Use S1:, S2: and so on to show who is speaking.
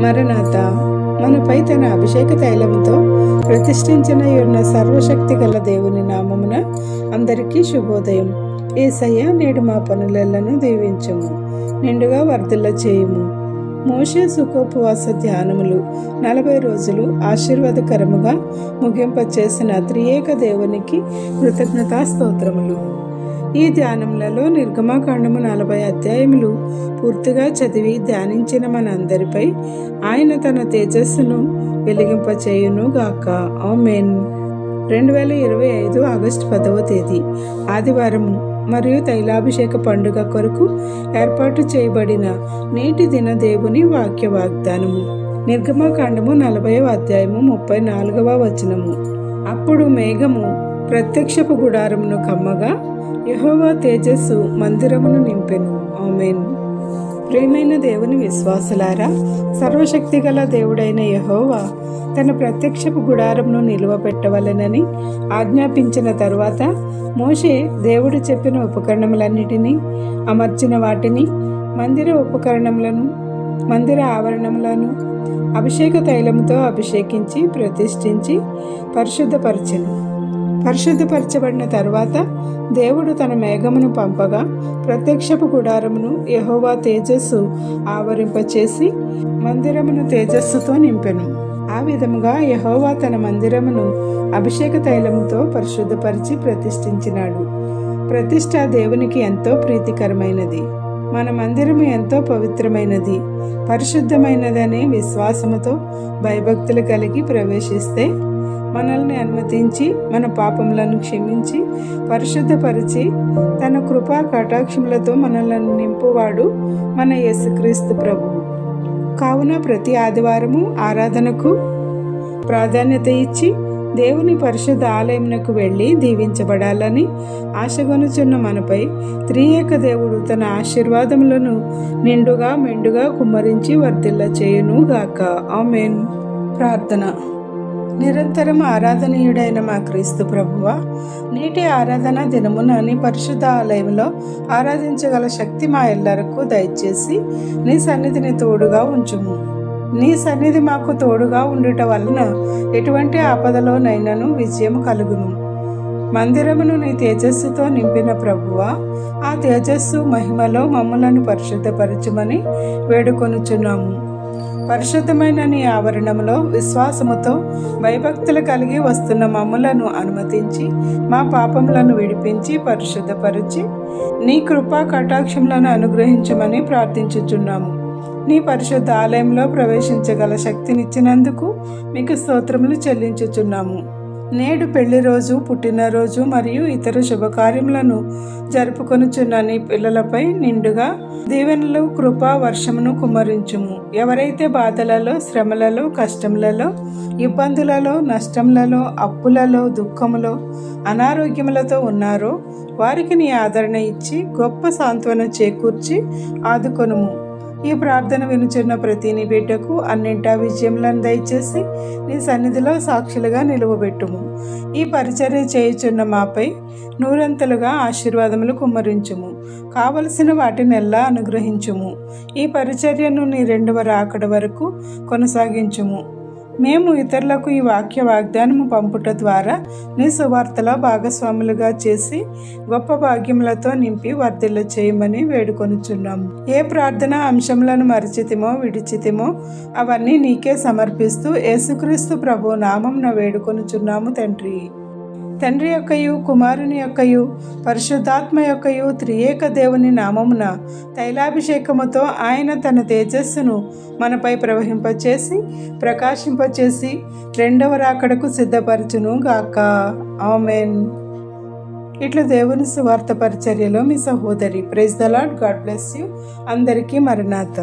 S1: మరణాత మనపై తన అభిషేక తైలముతో ప్రతిష్ఠించిన ఉన్న సర్వశక్తి గల దేవుని నామమున అందరికీ శుభోదయం. యేసయ్య నేడు మా పనులను దీవించుము, నిండుగా వర్ధిల్ల చేయుము. మోషే సుఖోపవాస ధ్యానములు 40 రోజులు ఆశీర్వాదకరముగా ముగింపచేసిన త్రియేక దేవునికి కృతజ్ఞతా స్తోత్రములు. ఈ ధ్యానములలో నిర్గమాకాండము 40 అధ్యాయములు పూర్తిగా చదివి ధ్యానించిన మనందరిపై ఆయన తన తేజస్సును వెలిగింపచేయును గాక. ఆమేన్. 2025 ఆగస్టు 10వ తేదీ ఆదివారము మరియు తైలాభిషేక పండుగ కొరకు ఏర్పాటు చేయబడిన నేటి దిన దేవుని వాక్య వాగ్దానము. నిర్గమాకాండము 40వ అధ్యాయము 34వ వచనము. అప్పుడు మేఘము ప్రత్యక్షపు గుడారమును కమ్మగా యెహోవా తేజస్సు మందిరమును నింపెను. ఆమేన్. ప్రియమైన దేవుని విశ్వాసులారా, సర్వశక్తి గల దేవుడైన యెహోవా తన ప్రత్యక్షపు గుడారమును నిలువబెట్టవలెనని ఆజ్ఞాపించిన తరువాత మోషే దేవుడు చెప్పిన ఉపకరణములన్నిటినీ అమర్చిన వాటిని, మందిర ఉపకరణములను, మందిర ఆవరణములను అభిషేక తైలముతో అభిషేకించి ప్రతిష్ఠించి పరిశుద్ధపరచెను. పరిశుద్ధపరచబడిన తరువాత దేవుడు తన మేఘమును పంపగా ప్రత్యక్షపు గుడారమును యెహోవా తేజస్సు ఆవరింపచేసి మందిరమును తేజస్సుతో నింపెను. ఆ విధముగా యెహోవా తన మందిరమును అభిషేక తైలముతో పరిశుద్ధపరిచి ప్రతిష్ఠించినాడు. ప్రతిష్ఠ దేవునికి ఎంతో ప్రీతికరమైనది. మన మందిరము ఎంతో పవిత్రమైనది, పరిశుద్ధమైనదనే విశ్వాసముతో భయభక్తులు కలిగి ప్రవేశిస్తే మనల్ని అనుమతించి మన పాపములను క్షమించి పరిశుద్ధపరిచి తన కృపా కటాక్షములతో మనలను నింపువాడు మన యేసుక్రీస్తు ప్రభువు. కావున ప్రతి ఆదివారము ఆరాధనకు ప్రాధాన్యత ఇచ్చి దేవుని పరిశుద్ధ ఆలయమునకు వెళ్ళి దీవించబడాలని ఆశగొనుచున్న మనపై త్రియేక దేవుడు తన ఆశీర్వాదములను నిండుగా మెండుగా కుమ్మరించి వర్ధిల్ల చేయును గాక. ఆమేన్. ప్రార్థన. నిరంతరం ఆరాధనీయుడైన మా క్రీస్తు ప్రభువా, నేటి ఆరాధన దినమున నీ పరిశుద్ధ ఆలయంలో ఆరాధించగల శక్తి మా ఎల్లరకు దయచేసి నీ సన్నిధిని తోడుగా ఉంచుము. నీ సన్నిధి మాకు తోడుగా ఉండుట వలన ఎటువంటి ఆపదలోనైనాను విజయం కలుగును. మందిరమును నీ తేజస్సుతో నింపిన ప్రభువా, ఆ తేజస్సు మహిమలో మమ్ములను పరిశుద్ధపరచుమని వేడుకొనుచున్నాము. పరిశుద్ధమైన నీ ఆవరణములో విశ్వాసముతో భయభక్తులు కలిగి వస్తున్న మమ్ములను అనుమతించి మా పాపములను విడిపించి పరిశుద్ధపరిచి నీ కృపా కటాక్షములను అనుగ్రహించమని ప్రార్థించుచున్నాము. నీ పరిశుద్ధ ఆలయంలో ప్రవేశించగల శక్తినిచ్చినందుకు మీకు స్తోత్రములు చెల్లించుచున్నాము. నేడు పెళ్లి రోజు, పుట్టినరోజు మరియు ఇతర శుభకార్యములను జరుపుకొనుచున్న నీ పిల్లలపై నిండుగా దీవెనలు, కృపా వర్షమును కుమ్మరించుము. ఎవరైతే బాధలలో, శ్రమలలో, కష్టములలో, ఇబ్బందులలో, నష్టములలో, అప్పులలో, దుఃఖములో, అనారోగ్యములతో ఉన్నారో వారికి నీ ఆదరణ ఇచ్చి గొప్ప సాంత్వన చేకూర్చి ఆదుకొనుము. ఈ ప్రార్థన వినుచున్న ప్రతి నీ బిడ్డకు అన్నింటా విజయములను దయచేసి నీ సన్నిధిలో సాక్షులుగా నిలువబెట్టుము. ఈ పరిచర్య చేయుచున్న మాపై నూరంతలుగా ఆశీర్వాదములు కుమ్మరించుము. కావలసిన వాటినెల్లా అనుగ్రహించుము. ఈ పరిచర్యను నీ 2వ రాకడ వరకు కొనసాగించుము. మేము ఇతరులకు ఈ వాక్య వాగ్దానము పంపుట ద్వారా నీ సువార్తలో భాగస్వాములుగా చేసి గొప్ప భాగ్యములతో నింపి వర్ధిల్ల చేయమని వేడుకొనుచున్నాము. ఏ ప్రార్థన అంశములను మరిచితిమో విడిచితిమో అవన్నీ నీకే సమర్పిస్తూ యేసుక్రీస్తు ప్రభు నామమున వేడుకొనుచున్నాము తండ్రి. తండ్రి యొక్కయు, కుమారుని యొక్కయు, పరిశుద్ధాత్మ యొక్కయు త్రియేక దేవుని నామమున తైలాభిషేకముతో ఆయన తన తేజస్సును మనపై ప్రవహింపచేసి ప్రకాశింపచేసి 2వ రాకడకు సిద్ధపరచును గాక. ఆమేన్. ఇట్లా దేవుని సువార్త పరిచర్యలో మీ సహోదరి. Praise the Lord. God bless you. అందరికీ మరణాత.